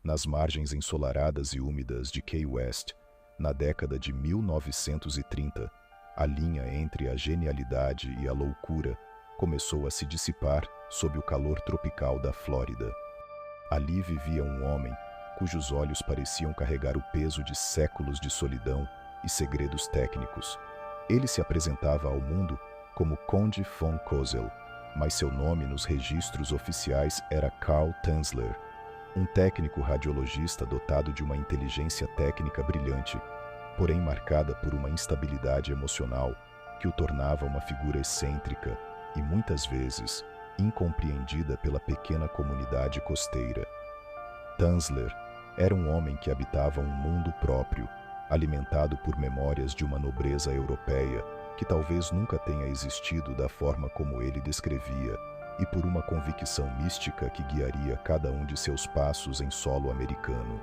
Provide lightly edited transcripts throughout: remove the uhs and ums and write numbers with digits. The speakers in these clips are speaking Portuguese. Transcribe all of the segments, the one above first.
nas margens ensolaradas e úmidas de Key West, na década de 1930, a linha entre a genialidade e a loucura começou a se dissipar sob o calor tropical da Flórida. Ali vivia um homem cujos olhos pareciam carregar o peso de séculos de solidão e segredos técnicos. Ele se apresentava ao mundo como Conde von Kozel, mas seu nome nos registros oficiais era Karl Tanzler, um técnico radiologista dotado de uma inteligência técnica brilhante, porém marcada por uma instabilidade emocional que o tornava uma figura excêntrica e muitas vezes incompreendida pela pequena comunidade costeira. Tanzler era um homem que habitava um mundo próprio, alimentado por memórias de uma nobreza europeia que talvez nunca tenha existido da forma como ele descrevia, e por uma convicção mística que guiaria cada um de seus passos em solo americano.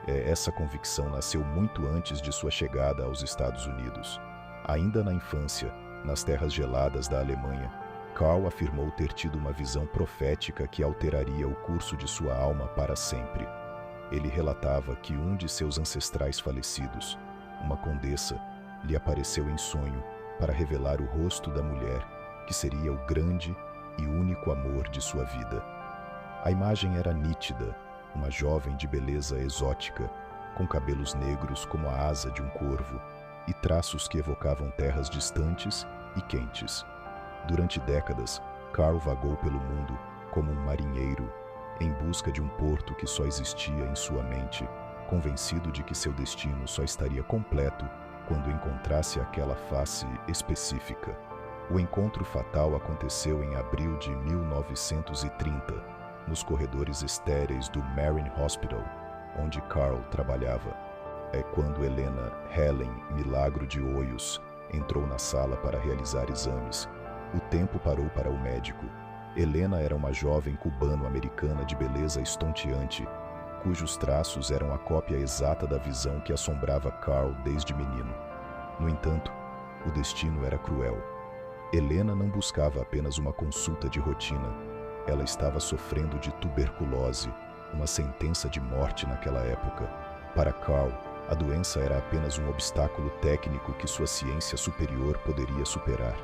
Essa convicção nasceu muito antes de sua chegada aos Estados Unidos. Ainda na infância, nas terras geladas da Alemanha, Karl afirmou ter tido uma visão profética que alteraria o curso de sua alma para sempre. Ele relatava que um de seus ancestrais falecidos, uma condessa, lhe apareceu em sonho para revelar o rosto da mulher que seria o grande e único amor de sua vida. A imagem era nítida, uma jovem de beleza exótica, com cabelos negros como a asa de um corvo e traços que evocavam terras distantes e quentes. Durante décadas, Karl vagou pelo mundo como um marinheiro, em busca de um porto que só existia em sua mente, convencido de que seu destino só estaria completo quando encontrasse aquela face específica. O encontro fatal aconteceu em abril de 1930, nos corredores estéreis do Marine Hospital, onde Karl trabalhava. É quando Helena Helen Milagro de Hoyos entrou na sala para realizar exames. O tempo parou para o médico. Helena era uma jovem cubano-americana de beleza estonteante, cujos traços eram a cópia exata da visão que assombrava Karl desde menino. No entanto, o destino era cruel. Helena não buscava apenas uma consulta de rotina. Ela estava sofrendo de tuberculose, uma sentença de morte naquela época. Para Karl, a doença era apenas um obstáculo técnico que sua ciência superior poderia superar.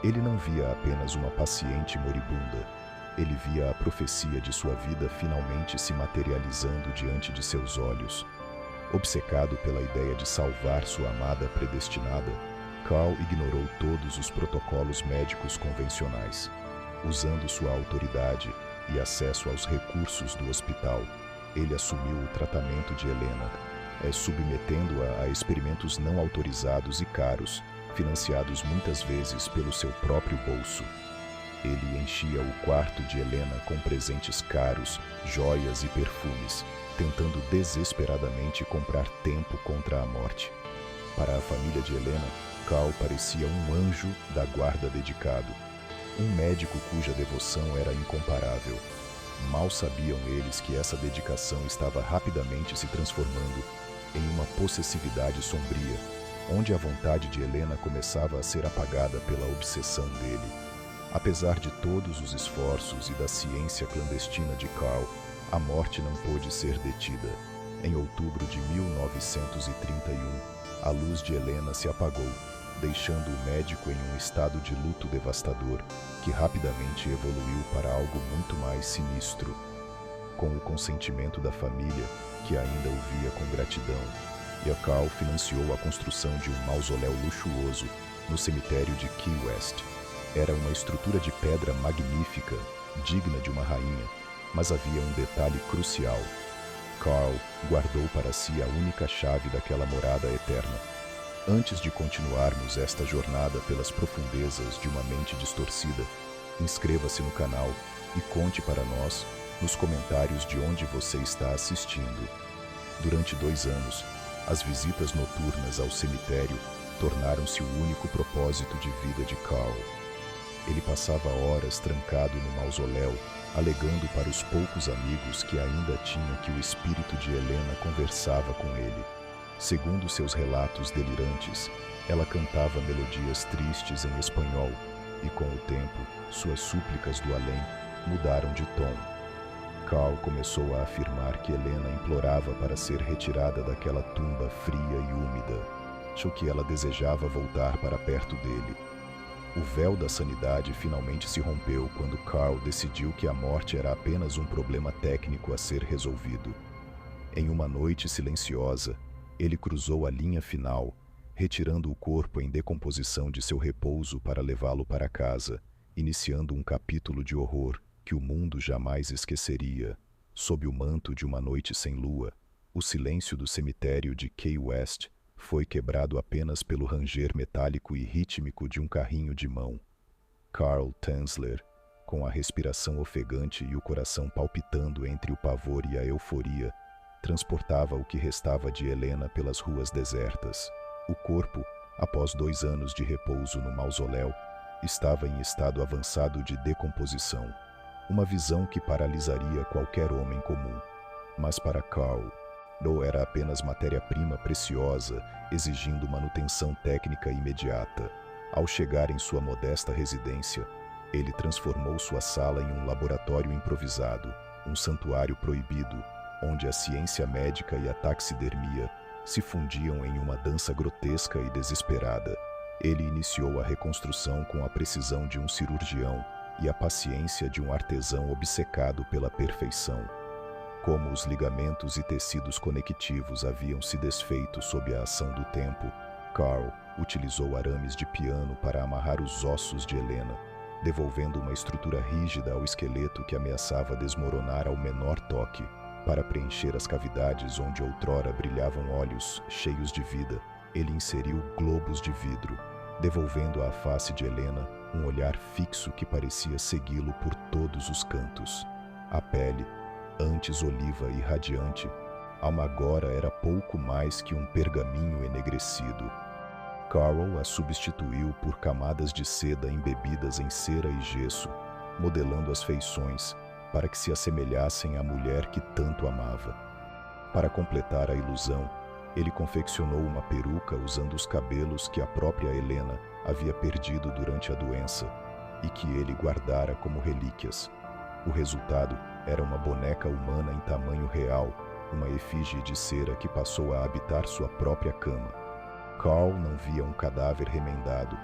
Ele não via apenas uma paciente moribunda. Ele via a profecia de sua vida finalmente se materializando diante de seus olhos. Obcecado pela ideia de salvar sua amada predestinada, Karl ignorou todos os protocolos médicos convencionais. Usando sua autoridade e acesso aos recursos do hospital, ele assumiu o tratamento de Helena, submetendo-a a experimentos não autorizados e caros, financiados muitas vezes pelo seu próprio bolso. Ele enchia o quarto de Helena com presentes caros, joias e perfumes, tentando desesperadamente comprar tempo contra a morte. Para a família de Helena, Karl parecia um anjo da guarda dedicado, um médico cuja devoção era incomparável. Mal sabiam eles que essa dedicação estava rapidamente se transformando em uma possessividade sombria, onde a vontade de Helena começava a ser apagada pela obsessão dele. Apesar de todos os esforços e da ciência clandestina de Karl, a morte não pôde ser detida. Em outubro de 1931, a luz de Helena se apagou, deixando o médico em um estado de luto devastador, que rapidamente evoluiu para algo muito mais sinistro. Com o consentimento da família, que ainda o via com gratidão, Karl financiou a construção de um mausoléu luxuoso no cemitério de Key West. Era uma estrutura de pedra magnífica, digna de uma rainha, mas havia um detalhe crucial. Karl guardou para si a única chave daquela morada eterna. Antes de continuarmos esta jornada pelas profundezas de uma mente distorcida, inscreva-se no canal e conte para nós, nos comentários, de onde você está assistindo. Durante 2 anos, as visitas noturnas ao cemitério tornaram-se o único propósito de vida de Karl. Ele passava horas trancado no mausoléu, alegando para os poucos amigos que ainda tinha que o espírito de Helena conversava com ele. Segundo seus relatos delirantes, ela cantava melodias tristes em espanhol e, com o tempo, suas súplicas do além mudaram de tom. Carl começou a afirmar que Helena implorava para ser retirada daquela tumba fria e úmida. Achou que ela desejava voltar para perto dele. O véu da sanidade finalmente se rompeu quando Carl decidiu que a morte era apenas um problema técnico a ser resolvido. Em uma noite silenciosa, ele cruzou a linha final, retirando o corpo em decomposição de seu repouso para levá-lo para casa, iniciando um capítulo de horror que o mundo jamais esqueceria. Sob o manto de uma noite sem lua, o silêncio do cemitério de Key West foi quebrado apenas pelo ranger metálico e rítmico de um carrinho de mão. Carl Tanzler, com a respiração ofegante e o coração palpitando entre o pavor e a euforia, transportava o que restava de Helena pelas ruas desertas. O corpo, após 2 anos de repouso no mausoléu, estava em estado avançado de decomposição, uma visão que paralisaria qualquer homem comum. Mas para Carl, não era apenas matéria-prima preciosa, exigindo manutenção técnica imediata. Ao chegar em sua modesta residência, ele transformou sua sala em um laboratório improvisado, um santuário proibido, onde a ciência médica e a taxidermia se fundiam em uma dança grotesca e desesperada. Ele iniciou a reconstrução com a precisão de um cirurgião e a paciência de um artesão obcecado pela perfeição. Como os ligamentos e tecidos conectivos haviam se desfeito sob a ação do tempo, Carl utilizou arames de piano para amarrar os ossos de Helena, devolvendo uma estrutura rígida ao esqueleto que ameaçava desmoronar ao menor toque. Para preencher as cavidades onde outrora brilhavam olhos cheios de vida, ele inseriu globos de vidro, devolvendo à face de Helena um olhar fixo que parecia segui-lo por todos os cantos. A pele, antes oliva e radiante, agora era pouco mais que um pergaminho enegrecido. Carl a substituiu por camadas de seda embebidas em cera e gesso, modelando as feições para que se assemelhassem à mulher que tanto amava. Para completar a ilusão, ele confeccionou uma peruca usando os cabelos que a própria Helena havia perdido durante a doença e que ele guardara como relíquias. O resultado era uma boneca humana em tamanho real, uma efígie de cera que passou a habitar sua própria cama. Carl não via um cadáver remendado,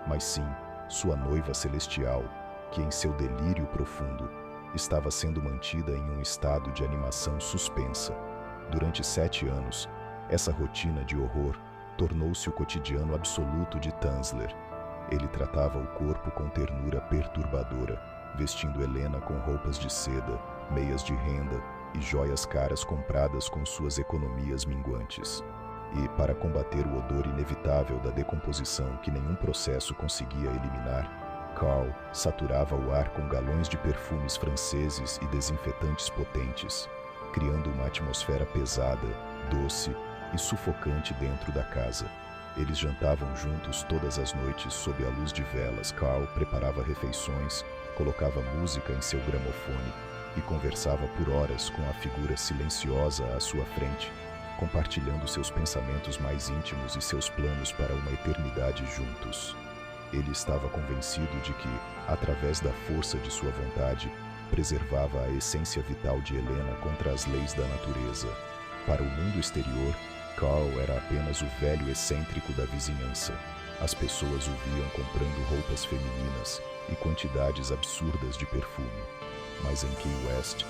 mas sim sua noiva celestial, que em seu delírio profundo estava sendo mantida em um estado de animação suspensa. Durante 7 anos, essa rotina de horror tornou-se o cotidiano absoluto de Tanzler. Ele tratava o corpo com ternura perturbadora, vestindo Helena com roupas de seda, meias de renda e joias caras compradas com suas economias minguantes. E, para combater o odor inevitável da decomposição que nenhum processo conseguia eliminar, Carl saturava o ar com galões de perfumes franceses e desinfetantes potentes, criando uma atmosfera pesada, doce e sufocante dentro da casa. Eles jantavam juntos todas as noites sob a luz de velas. Carl preparava refeições, colocava música em seu gramofone e conversava por horas com a figura silenciosa à sua frente, compartilhando seus pensamentos mais íntimos e seus planos para uma eternidade juntos. Ele estava convencido de que, através da força de sua vontade, preservava a essência vital de Helena contra as leis da natureza. Para o mundo exterior, Carl era apenas o velho excêntrico da vizinhança. As pessoas o viam comprando roupas femininas e quantidades absurdas de perfume. Mas em Key West,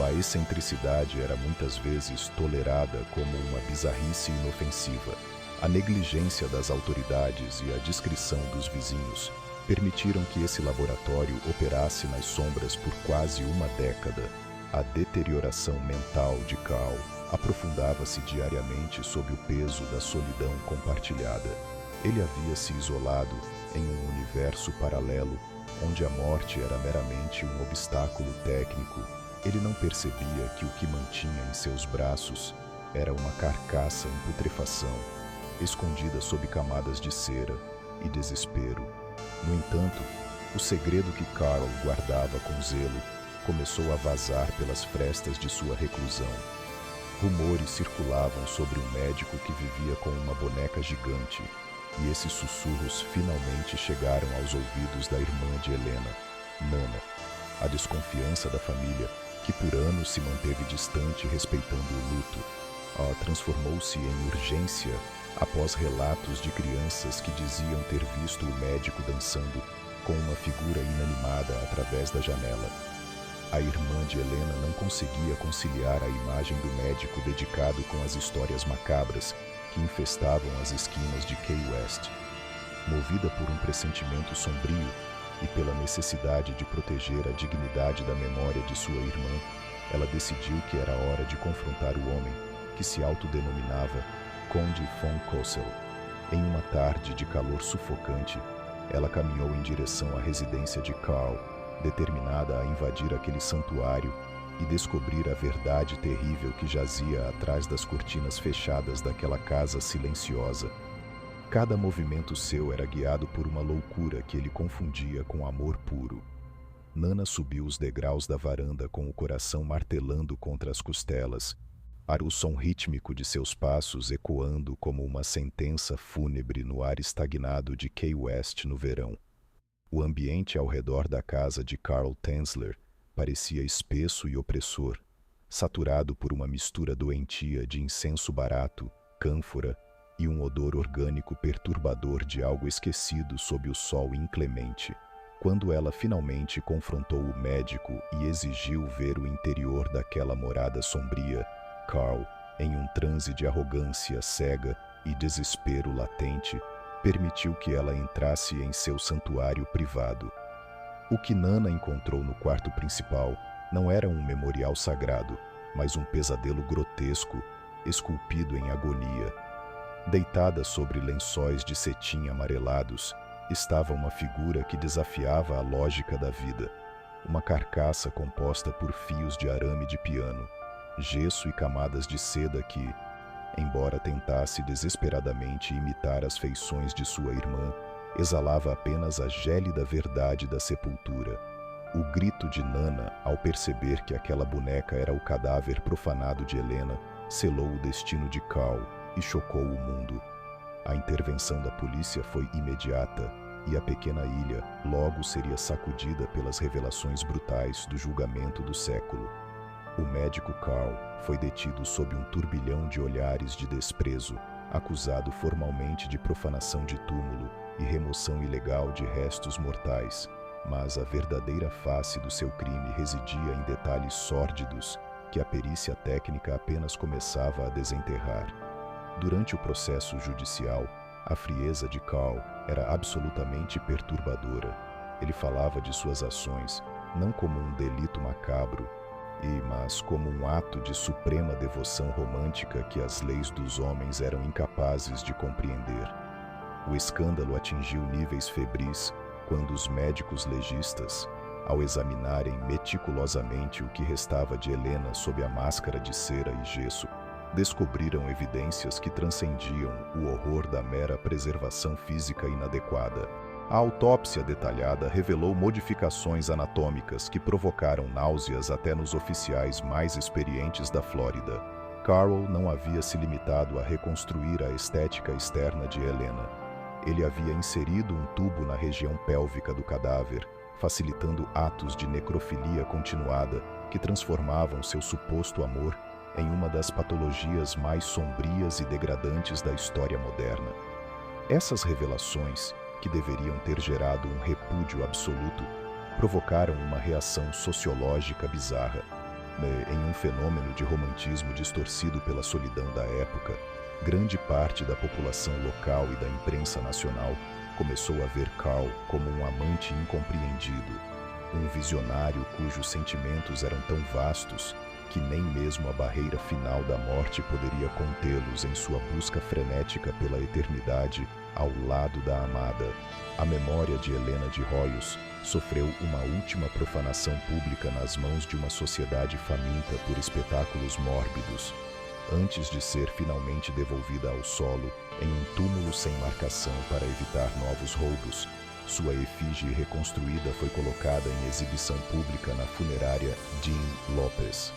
a excentricidade era muitas vezes tolerada como uma bizarrice inofensiva. A negligência das autoridades e a discrição dos vizinhos permitiram que esse laboratório operasse nas sombras por quase uma década. A deterioração mental de Carl aprofundava-se diariamente sob o peso da solidão compartilhada. Ele havia se isolado em um universo paralelo, onde a morte era meramente um obstáculo técnico. Ele não percebia que o que mantinha em seus braços era uma carcaça em putrefação, escondida sob camadas de cera e desespero. No entanto, o segredo que Carl guardava com zelo começou a vazar pelas frestas de sua reclusão. Rumores circulavam sobre um médico que vivia com uma boneca gigante, e esses sussurros finalmente chegaram aos ouvidos da irmã de Helena, Nana. A desconfiança da família que por anos se manteve distante respeitando o luto, transformou-se em urgência após relatos de crianças que diziam ter visto o médico dançando com uma figura inanimada através da janela. A irmã de Helena não conseguia conciliar a imagem do médico dedicado com as histórias macabras que infestavam as esquinas de Key West. Movida por um pressentimento sombrio e pela necessidade de proteger a dignidade da memória de sua irmã, ela decidiu que era hora de confrontar o homem que se autodenominava Conde von Kossel. Em uma tarde de calor sufocante, ela caminhou em direção à residência de Carl, determinada a invadir aquele santuário e descobrir a verdade terrível que jazia atrás das cortinas fechadas daquela casa silenciosa. Cada movimento seu era guiado por uma loucura que ele confundia com amor puro. Nana subiu os degraus da varanda com o coração martelando contra as costelas, o som rítmico de seus passos ecoando como uma sentença fúnebre no ar estagnado de Key West no verão. O ambiente ao redor da casa de Carl Tanzler parecia espesso e opressor, saturado por uma mistura doentia de incenso barato, cânfora e um odor orgânico perturbador de algo esquecido sob o sol inclemente. Quando ela finalmente confrontou o médico e exigiu ver o interior daquela morada sombria, Carl, em um transe de arrogância cega e desespero latente, permitiu que ela entrasse em seu santuário privado. O que Nana encontrou no quarto principal não era um memorial sagrado, mas um pesadelo grotesco, esculpido em agonia. Deitada sobre lençóis de cetim amarelados, estava uma figura que desafiava a lógica da vida. Uma carcaça composta por fios de arame de piano, gesso e camadas de seda que, embora tentasse desesperadamente imitar as feições de sua irmã, exalava apenas a gélida verdade da sepultura. O grito de Nana, ao perceber que aquela boneca era o cadáver profanado de Helena, selou o destino de Carl e chocou o mundo. A intervenção da polícia foi imediata e a pequena ilha logo seria sacudida pelas revelações brutais do julgamento do século. O médico Carl foi detido sob um turbilhão de olhares de desprezo, acusado formalmente de profanação de túmulo e remoção ilegal de restos mortais, mas a verdadeira face do seu crime residia em detalhes sórdidos que a perícia técnica apenas começava a desenterrar. Durante o processo judicial, a frieza de Carl era absolutamente perturbadora. Ele falava de suas ações não como um delito macabro, mas como um ato de suprema devoção romântica que as leis dos homens eram incapazes de compreender. O escândalo atingiu níveis febris quando os médicos legistas, ao examinarem meticulosamente o que restava de Helena sob a máscara de cera e gesso, descobriram evidências que transcendiam o horror da mera preservação física inadequada. A autópsia detalhada revelou modificações anatômicas que provocaram náuseas até nos oficiais mais experientes da Flórida. Carl não havia se limitado a reconstruir a estética externa de Helena. Ele havia inserido um tubo na região pélvica do cadáver, facilitando atos de necrofilia continuada que transformavam seu suposto amor em uma das patologias mais sombrias e degradantes da história moderna. Essas revelações, que deveriam ter gerado um repúdio absoluto, provocaram uma reação sociológica bizarra. Em um fenômeno de romantismo distorcido pela solidão da época, grande parte da população local e da imprensa nacional começou a ver Carl como um amante incompreendido, um visionário cujos sentimentos eram tão vastos que nem mesmo a barreira final da morte poderia contê-los em sua busca frenética pela eternidade ao lado da amada. A memória de Helena de Royos sofreu uma última profanação pública nas mãos de uma sociedade faminta por espetáculos mórbidos, antes de ser finalmente devolvida ao solo em um túmulo sem marcação para evitar novos roubos. Sua efígie reconstruída foi colocada em exibição pública na funerária Dean Lopes.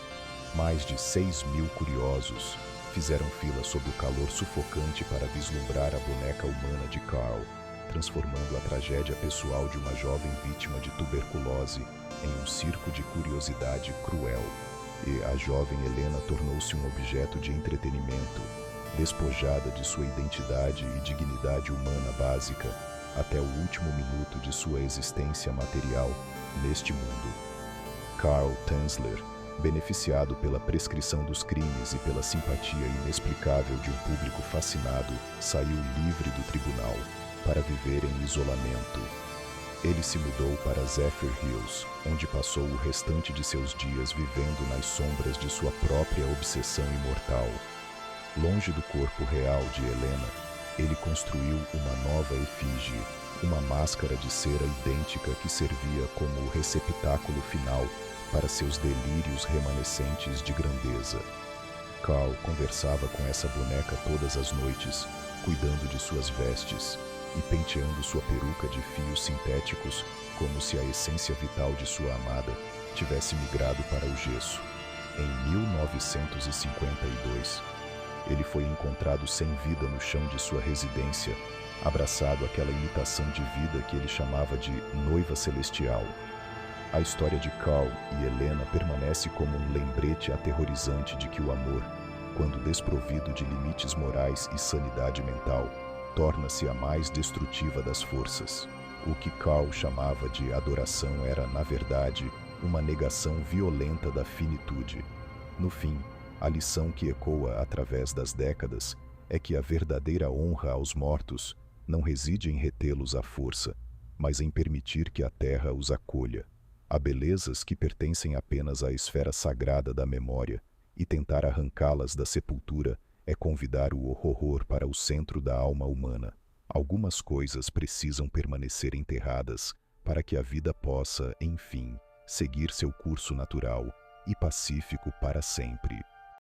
Mais de 6.000 curiosos fizeram fila sob o calor sufocante para vislumbrar a boneca humana de Carl. transformando a tragédia pessoal de uma jovem vítima de tuberculose em um circo de curiosidade cruel. E a jovem Helena tornou-se um objeto de entretenimento, despojada de sua identidade e dignidade humana básica até o último minuto de sua existência material neste mundo. Carl Tanzler, beneficiado pela prescrição dos crimes e pela simpatia inexplicável de um público fascinado, saiu livre do tribunal para viver em isolamento. Ele se mudou para Zephyr Hills, onde passou o restante de seus dias vivendo nas sombras de sua própria obsessão imortal. Longe do corpo real de Helena, ele construiu uma nova efígie, uma máscara de cera idêntica que servia como o receptáculo final para seus delírios remanescentes de grandeza. Carl conversava com essa boneca todas as noites, cuidando de suas vestes e penteando sua peruca de fios sintéticos como se a essência vital de sua amada tivesse migrado para o gesso. Em 1952, ele foi encontrado sem vida no chão de sua residência, abraçado àquela imitação de vida que ele chamava de noiva celestial. A história de Carl e Helena permanece como um lembrete aterrorizante de que o amor, quando desprovido de limites morais e sanidade mental, torna-se a mais destrutiva das forças. O que Carl chamava de adoração era, na verdade, uma negação violenta da finitude. No fim, a lição que ecoa através das décadas é que a verdadeira honra aos mortos não reside em retê-los à força, mas em permitir que a terra os acolha. Há belezas que pertencem apenas à esfera sagrada da memória, e tentar arrancá-las da sepultura é convidar o horror para o centro da alma humana. Algumas coisas precisam permanecer enterradas para que a vida possa, enfim, seguir seu curso natural e pacífico para sempre.